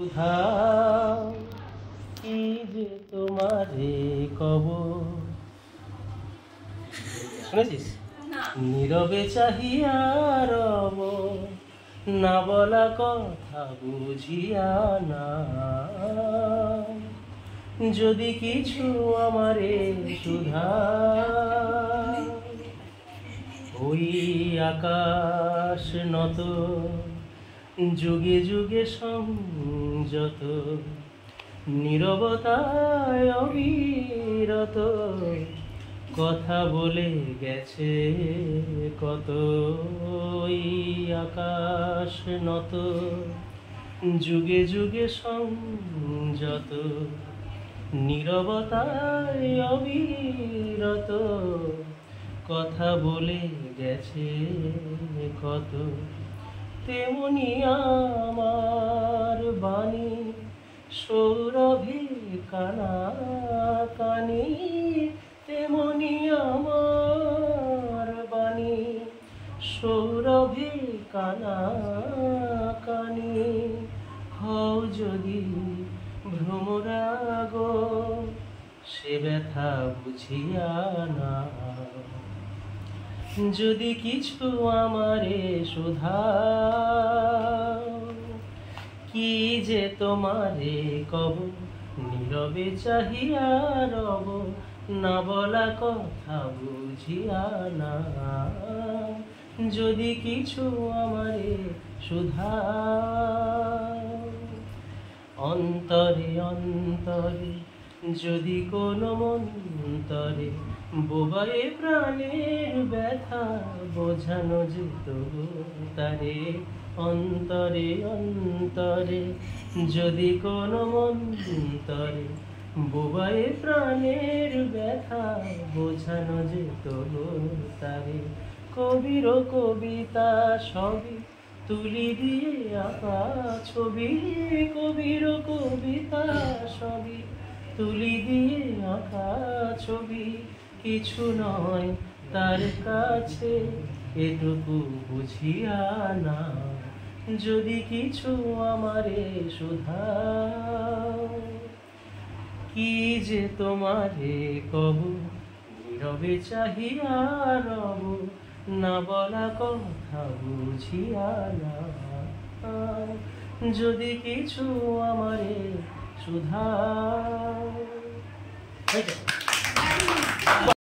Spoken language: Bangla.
সুধা কি যে তোমারে কব শুনেছিস নীরবে চাহিয়া রব না বলা কথা বুঝিয়া না যদি কিছু আমারে সুধা ওই আকাশ নত যুগে যুগে সংযত নীরবতায় অবিরত কথা বলে গেছে কত ওই আকাশ নত যুগে যুগে সংযত নীরবতায় অবিরত কথা বলে গেছে কত তেমনি আমার বাণী সৌরভে কানা কানি তেমনি আমার বাণী সৌরভে কানা কানি হও যদি ভ্রমরাগ সে ব্যথা বুঝিয়া না যদি কিছু আমারে সুধা কি যে তোমারে কব নীরবে চাহিয়া রব না বলা কথা বুঝিয়া না যদি কিছু আমারে সুধা অন্তরে অন্তরে যদি কোনো মন্তরে বোবায়ে প্রাণের ব্যথা বোঝানো যেত তারে অন্তরে অন্তরে যদি কোনো মন্তরে বোবায়ে প্রাণের ব্যথা বোঝানো যেত তারে কবির কবিতা সবই তুলি দিয়ে আঁকা ছবি কবির কবিতা সবই তুলি দিয়ে আঁকা ছবি কিছু নয় তার কাছে এটুকু বুঝিয়া না যদি কিছু আমারে সুধা কি যে তোমারে কব নীরবে চাহিয়া রব না বলা কথা বুঝিয়া না যদি কিছু আমারে সুধা